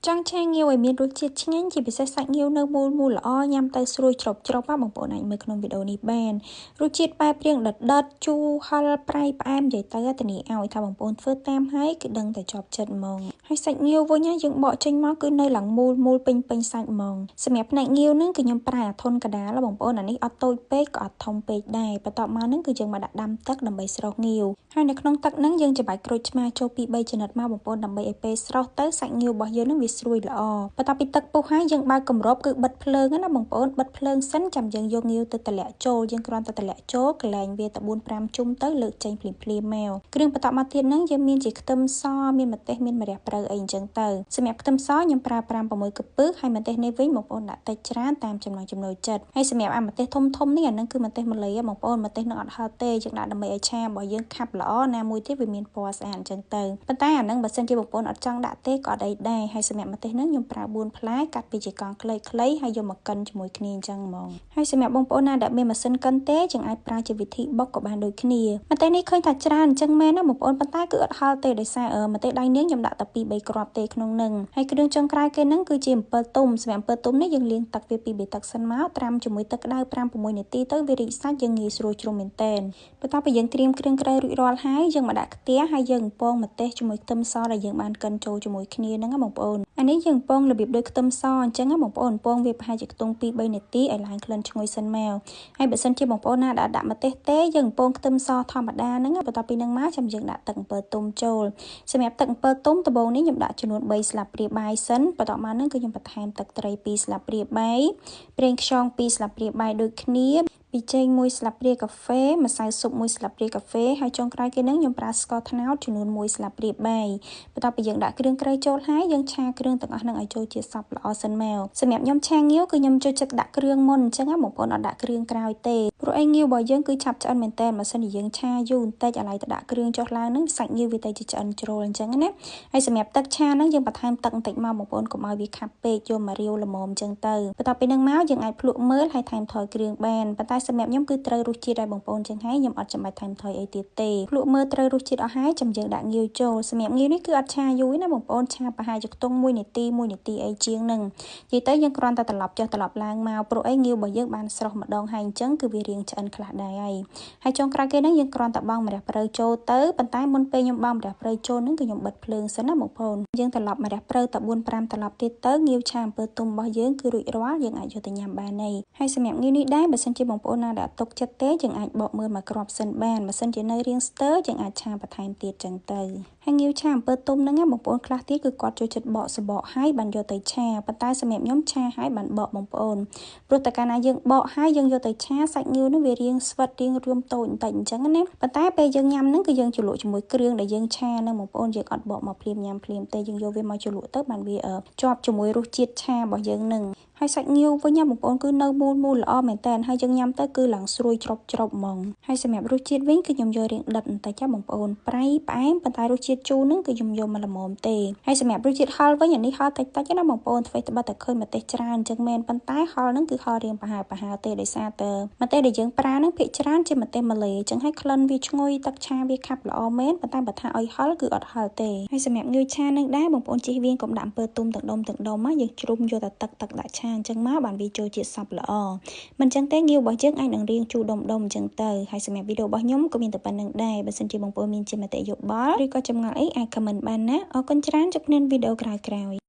ចង់ឆាងាវឲ្យមានរសជាតិឆ្ងាញ់ជាពិសេសសាច់ងាវនៅមូលល្អញ៉ាំទៅស្រួយច្រប់បងប្អូនអាចមើលក្នុងវីដេអូនេះបានរសជាតិបែបរៀងដិតជូរហឹរប្រៃផ្អែមនិយាយទៅធានាឲ្យថាបងប្អូនធ្វើតាមហើយគឺដឹងតែជាប់ចិត្តហ្មងហើយសាច់ងាវវិញយើងបកចេញមកគឺនៅឡើងមូលពេញសាច់ហ្មងសម្រាប់ផ្នែកងាវនឹងគឺខ្ញុំប្រើអាធុនកដាលបងប្អូនអានេះអត់តូចពេកក៏អត់ធំពេកដែរបន្ទាប់មកនឹងគឺយើងមកដាក់ដាំទឹកដើម្បីស្រុះងាវហើយនៅក្នុងទឹកហ្នឹងយើងច្របាច់ក្រូចឆ្មាចូលពី3ចំណិតមកបងប្អូនដើម្បីឲ្យពេលស្រុះទៅសាច់ងាវរបស់យើងនឹងវាស្រួយល្អបន្ទាប់ពីទឹកពុះហើយយើងបើកគម្របគឺបិទភ្លើងណាបងប្អូនបិទភ្លើងសិនចាំយើងយកងាវទៅតម្លាក់ចូលយើងគ្រាន់តែតម្លាក់ចូលកន្លែងវាទៅ 4-5 ជុំទៅលើកចេញភ្លាមមកគ្រឿងបន្ទាប់មកទៀតហ្នឹងយើងមានជាខ្ទឹមសមានម្ទេសមានម្រះព្រៅអីអញ្ចឹងទៅសម្រាប់ខ្ទឹមសខ្ញុំប្រើ5-6កាពឹសហើយម្ទេសនេះវិញបងប្អូនដាក់តិចច្រើនតាមចំណង់ចំណូលចិត្តហើយសម្រាប់អាម្ទេសធំនេះអាហ្នឹងគឺម្ទេសម្លីបងប្អូនម្ទេសនឹងអត់ហឹរទេយើងដាក់ដើម្បីឲ្យឆារបស់យើងខាប់ល្អណាមួយទៀតវាមានពណ៌ស្អាតអញ្ចឹងទៅប៉ុន្តែអាហ្នឹងបើសិនជាបងប្អូនអត់ចង់ដាក់ទេក៏អត់អីដែរហើយសម្រាប់ម្ទេសហ្នឹងខ្ញុំប្រើ4ផ្លែកាត់ពីជាកង់ខ្លីៗហើយយកមកកិនជាមួយគ្នាអញ្ចឹងហ្មងហើយសម្រាប់បងប្អូនណាដែលមានម៉ាស៊ីនកិនទេយើងអាចប្រើជាវិធីបុកក៏បានដូចគ្នាម្ទេសនេះឃើញថាច្រើនអញ្ចឹងមែនណាបងប្អូនប៉ុន្តែគឺអត់ហឹរទេដោយសារម្ទេសដៃនាងខ្ញុំដាក់តែ2-3គ្រាប់ទេក្នុងហ្នឹងហើយគ្រឿងចុងក្រោយគេហ្នឹងគឺជាអំពិលទុំសម្រាប់អំពិលទុំនេះយើងលាងទឹកវា2 3ទឹកសិនមកត្រាំជាមួយទឹកក្តៅ 5-6 នាទីទៅវារីកសាច់យើងងាយស្រួលជ្រុំមែនតើបន្ទាប់ពីយើងត្រៀមគ្រឿងក្រៅរួចរាល់ហើយយើងមកដាក់ខ្ទះហើយយើងពងម្ទេសជាមួយខ្ទឹមសដែលយើងបានកិនចូលជាមួយគ្នាហ្នឹងណាបងប្អូនអានេះយើងពងរបៀបដូចខ្ទឹមសអញ្ចឹងណាបងប្អូនពងវាប្រហែលជាខ្ទង់2-3នាទីឲ្យឡើងក្លិនឈ្ងុយសិនមកហើយបើសិនជាបងប្អូនណាដាក់ម្ទេសទេយើងពងខ្ទឹមសធម្មតាហ្នឹងបន្ទាប់ពីហ្នឹងមកចាំយើងដាក់ទឹកអំពិលទុំចូលសម្រាប់ទឹកអំពិលទុំដំបូងនេះខ្ញុំដាក់ចំនួន3ស្លាបព្រាបាយសិនបន្ទាប់មកហ្នឹងគឺខ្ញុំបន្ថែមទឹកត្រី2ស្លាបព្រាបាយប្រេងខ្យង2ស្លាបព្រាបាយដូចគ្នាប៊ីចេង1ស្លាបព្រាកាហ្វេម្សៅស៊ុប1ស្លាបព្រាកាហ្វេហើយចុងក្រោយគេនឹងខ្ញុំប្រើស្ករត្នោតចំនួន1ស្លាបព្រាបាយបន្ទាប់ពីយើងដាក់គ្រឿងក្រៅចូលហើយយើងឆាគ្រឿងទាំងអស់នឹងឲ្យចូលជាសព្វល្អសិនមកសម្រាប់ខ្ញុំឆាងាវគឺខ្ញុំចូលចិត្តដាក់គ្រឿងមុនអញ្ចឹងបងប្អូនអត់ដាក់គ្រឿងក្រោយទេព្រោះឯងាវរបស់យើងគឺឆាប់ឆ្អិនមែនតើបើសិនជាយើងឆាយូរបន្តិចឥឡូវទៅដាក់គ្រឿងចុះឡើងនឹងសាច់ងាវវាទៅជាឆ្អិនជ្រុលអញ្ចឹងណាហើយសម្រាប់ទឹកឆានឹងយើងបន្ថែមទឹកបន្តិចមកបងប្អូនកុំឲ្យវាខាប់ពេកយកមករាវល្មមអញ្ចឹងទៅបន្ទាប់ពីនឹងមកយើងអាចភ្លក់មើលហើយថែមថយគ្រឿងបានប៉ុន្តែសម្រាប់ខ្ញុំគឺត្រូវរសជាតិឲ្យបងប្អូនចឹងហើយខ្ញុំអត់ចាំបាច់ថែមថយអីទៀតទេភ្លក់មើលត្រូវរសជាតិអស់ហើយចាំយើងដាក់ងាវចូលសម្រាប់ងាវនេះគឺអត់ឆាយូរណាបងប្អូនឆាប្រហែលជាខ្ទង់1នាទីអីជាងហ្នឹងនិយាយទៅយើងគ្រាន់តែត្រឡប់ចុះត្រឡប់ឡើងមកព្រោះអីងាវរបស់យើងបានស្រស់ម្ដងហើយអញ្ចឹងគឺវារៀងឆ្អិនខ្លះដែរហើយចុងក្រោយគេហ្នឹងយើងគ្រាន់តែបង់ម្រះព្រៅចូលទៅប៉ុន្តែមុនពេលខ្ញុំបង់ម្រះព្រៅចូលហ្នឹងគឺខ្ញុំបិទភ្លើងសិនណាបងប្អូនយើងត្រឡប់ម្រះព្រៅតែ 4-5 ត្រឡប់ទៀតទៅងាវឆាអំពើទុំរបស់យើងគឺរួចរាល់យើងអាចយកទៅញ៉ាំបានហើយសម្រាប់ងាវនេះដែរបើសិនជាបងប្អូនណាដែលអត់ទុកចិត្តទេយើងអាចបកមើលមកគ្រាប់សិនបានបើសិនជានៅរៀងស្ទើយើងអាចឆាបន្ថែមទៀតចឹងទៅហើយងាវឆាអំពើទុំហ្នឹងបងប្អូនខ្លះទៀតគឺគាត់ចូលចិត្តបកសបកហើយបានយកទៅឆាប៉ុន្តែសម្រាប់ខ្ញុំឆាហើយបានបកបងប្អូនព្រោះតែកាលណាយើងបកហើយយើងយកទៅឆាសាច់ងាវនោះវារៀងស្វិតរៀងរួមតូចបន្តិចអញ្ចឹងណាប៉ុន្តែពេលយើងញ៉ាំហ្នឹងគឺយើងជ្រលក់ជាមួយគ្រឿងដែលយើងឆាហ្នឹងបងប្អូនយើងអត់បកមកភ្លាមញ៉ាំភ្លាមទេយើងយកវាមកជ្រលក់ទៅបានវាជាប់ជាមួយរសជាតិឆារបស់យើងហ្នឹងហើយសាច់ងាវវិញបងប្អូនគឺនៅមូលល្អមែនតើហើយយើងញ៉ាំទៅគឺឡើងស្រួយច្រប់ហ្មងហើយសម្រាប់រសជាតិវិញគឺខ្ញុំយករៀងដិតបន្តិចបងប្អូនប្រៃផ្អែមប៉ុន្តែរសជាតិជូរហ្នឹងគឺខ្ញុំយកមកល្មមទេហើយសម្រាប់រសជាតិហឹរវិញអានេះហឹរតិចណាបងប្អូនធ្វើត្បិតតែឃើញម្ទេសច្រើនអញ្ចឹងមែនប៉ុន្តែហឹរហ្នឹងគឺហឹររៀងប្រហែលទេដោយសារតែម្ទេសដែលយើងប្រើហ្នឹងភាគច្រើនជាម្ទេសម៉ាឡេអញ្ចឹងហើយក្លិនវាឈ្ងុយទឹកឆាវាខាប់ល្អមែនប៉ុន្តែបើថាឲ្យហឹរគឺអត់ហឹរទេហើយសម្រាប់ងាវឆាហ្នឹងដែរបងប្អូនជិះវៀងកុំដាក់អំពើទុំទាំងដុំយើងជ្រុំយកតែទឹកដាក់ឆាអញ្ចឹងមកបានវាចូលជាតិសព្វល្អមិនអញ្ចឹងទេងាវរបស់យើងអាចនឹងរៀងជូរដុំអញ្ចឹងទៅហើយសម្រាប់វីដេអូរបស់ខ្ញុំក៏មានតែប៉ុណ្្នឹងដែរបើសិនជាបងប្អូនមានជាមតិយោបល់ឬក៏ចម្ងល់អីអាច comment បានណាអរគុណច្រើនជួបគ្នាវីដេអូក្រោយៗ